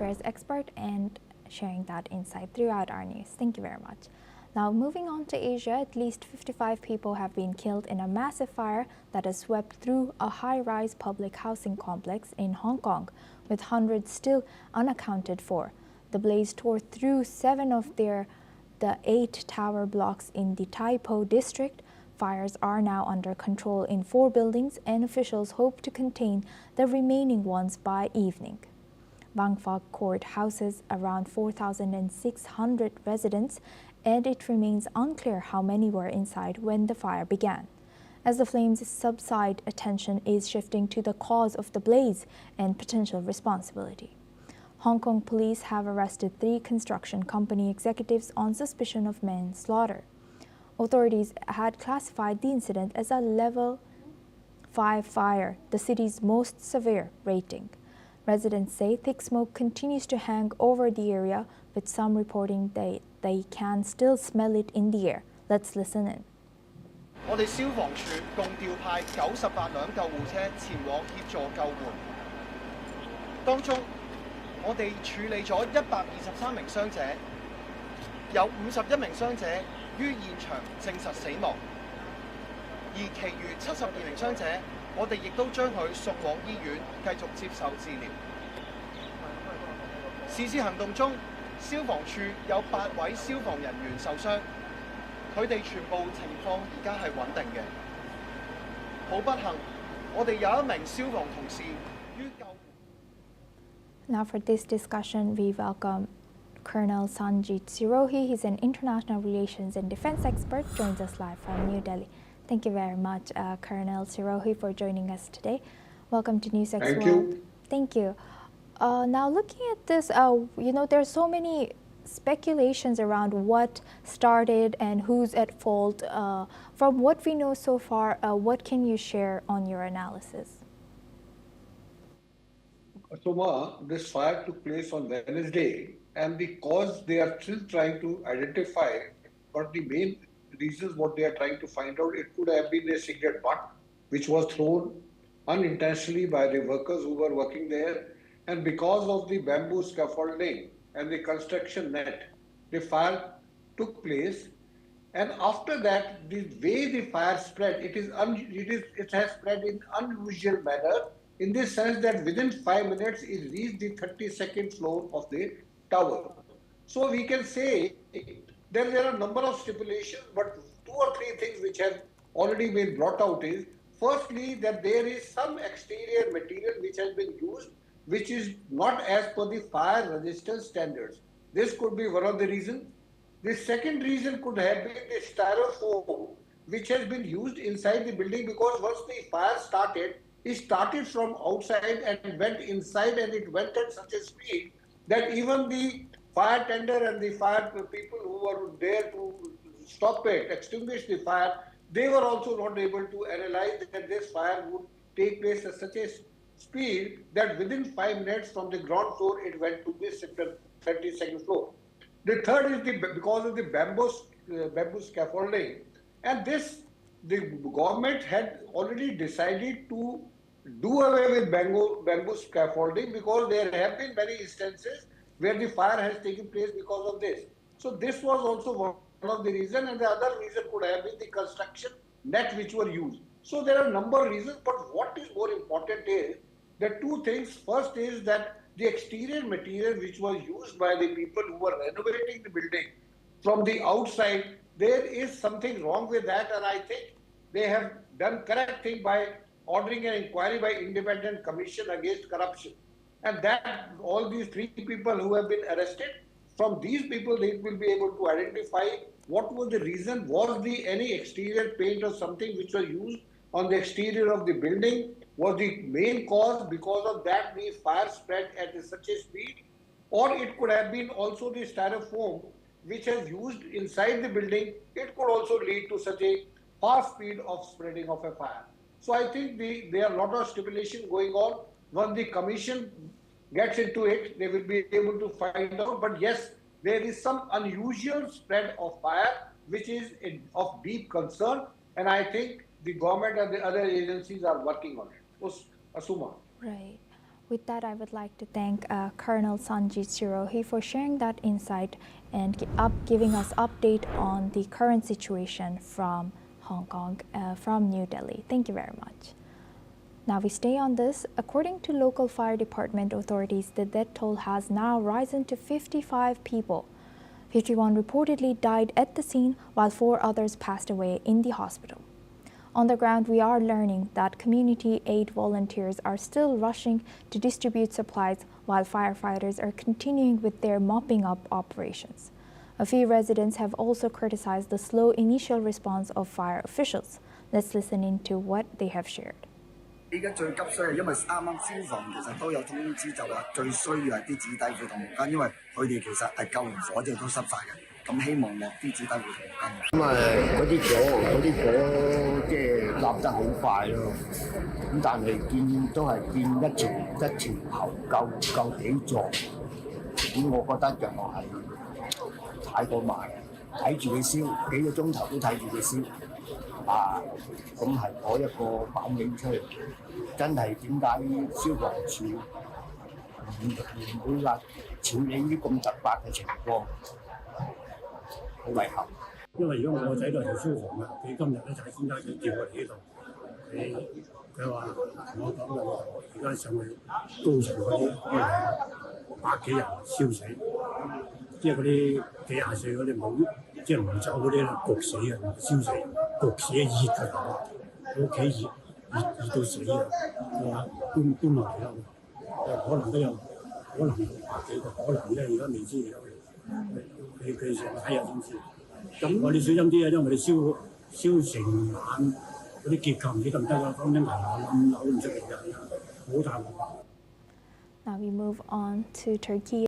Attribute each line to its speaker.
Speaker 1: affairs expert and sharing that insight throughout our news. Thank you very much. Now, moving on to Asia, at least 55 people have been killed in a massive fire that has swept through a high-rise public housing complex in Hong Kong, with hundreds still unaccounted for. The blaze tore through 7 of the 8 tower blocks in the Tai Po district. Fires are now under control in 4 buildings, and officials hope to contain the remaining ones by evening. Bang Fak Court houses around 4,600 residents, and it remains unclear how many were inside when the fire began. As the flames subside, attention is shifting to the cause of the blaze and potential responsibility. Hong Kong police have arrested 3 construction company executives on suspicion of manslaughter. Authorities had classified the incident as a level 5 fire, the city's most severe rating. Residents say thick smoke continues to hang over the area, with some reporting they can still smell it in the air. Let's listen in.
Speaker 2: 我哋消防處共調派98輛救護車前往協助救援，當中我哋處理咗123名傷者，有51名傷者於現場證實死亡，而其餘72名傷者，我哋亦都將佢送往醫院繼續接受治療。是次行動中，消防處有8位消防人員受傷，佢哋全部情況而家係穩定嘅。好不幸，我哋有一名消防同事於救援。
Speaker 1: Now for this discussion, we welcome Colonel Sanjit Sirohi. He's an international relations and defense expert, joins us live from New Delhi. Thank you very much, Colonel Sirohi, for joining us today. Welcome to NewsX World.
Speaker 3: Thank you.
Speaker 1: Thank you. Now, looking at this, there's so many speculations around what started and who's at fault. From what we know so far, what can you share on your analysis?
Speaker 3: Suma, this fire took place on Wednesday, and the cause they are still trying to identify, but the main reasons what they are trying to find out, it could have been a cigarette butt which was thrown unintentionally by the workers who were working there, and because of the bamboo scaffolding and the construction net, the fire took place. And after that, the way the fire spread, it has spread in unusual manner, in the sense that within 5 minutes it reached the 32nd floor of the tower. So we can say there are a number of stipulations, but 2 or 3 things which have already been brought out is, firstly, that there is some exterior material which has been used, which is not as per the fire resistance standards. This could be one of the reasons. The second reason could have been the styrofoam, which has been used inside the building, because once the fire started, it started from outside and went inside, and it went at such a speed that even the fire tender and the fire people who were there to stop it, extinguish the fire, they were also not able to analyze that this fire would take place at such a speed that within 5 minutes from the ground floor it went to the 32nd floor. The third is because of the bamboo scaffolding, and this the government had already decided to do away with bamboo scaffolding, because there have been many instances where the fire has taken place because of this. So this was also one of the reasons, and the other reason could have been the construction net which were used. So there are a number of reasons, but what is more important is the 2 things. First is that the exterior material which was used by the people who were renovating the building from the outside, there is something wrong with that, and I think they have done correct thing by ordering an inquiry by Independent Commission Against Corruption. And that all these 3 people who have been arrested, from these people they will be able to identify what was the reason, was the any exterior paint or something which was used on the exterior of the building was the main cause, because of that the fire spread at such a speed, or it could have been also the styrofoam which is used inside the building. It could also lead to such a fast speed of spreading of a fire. So I think there are a lot of stipulation going on. Once the commission gets into it, they will be able to find out. But yes, there is some unusual spread of fire which is of deep concern, and I think the government and the other agencies are working on it. Asuma.
Speaker 1: Right. With that, I would like to thank Colonel Sanjit Sirohi for sharing that insight and giving us update on the current situation from Hong Kong, from New Delhi. Thank you very much. Now we stay on this. According to local fire department authorities, the death toll has now risen to 55 people. 51 reportedly died at the scene, while 4 others passed away in the hospital. On the ground, we are learning that community aid volunteers are still rushing to distribute supplies while firefighters are continuing with their mopping up operations. A few residents have also criticized the slow initial response of fire officials. Let's listen into what they have shared.
Speaker 4: 而家最急需係因為啱啱消防其實都有通知，就話最需要係啲紙底褲同毛巾，因為佢哋其實係救完火之後都濕晒嘅，咁希望落啲紙底褲同毛巾。咁嗰啲火即係攬得好快咯，咁但係見都係見一條喉夠幾座，咁我覺得就係太過慢，睇住佢燒幾個鐘頭都睇住佢燒。 咁係攞一個反映出嚟，真係點解消防處唔會話處理呢啲咁突發嘅情況？好遺憾。因為如果我個仔都係做消防嘅，佢今日咧就喺先生想叫我嚟呢度，佢話同我講嘅，而家上去高層嗰啲百幾人燒死，即係嗰啲幾廿歲嗰啲冇。 即係唔走嗰啲咧，焗死啊，燒死，焗死熱㗎，屋企熱到死啊！佢話搬落嚟啦，可能都有，可能百幾個，可能咧而家未知有。佢成日睇日先知。咁我哋小心啲啊，因為我哋燒成晚嗰啲結構唔知得唔得啊？講緊冧樓唔出嚟㗎，好大鑊。
Speaker 1: Now we move on to Turkey.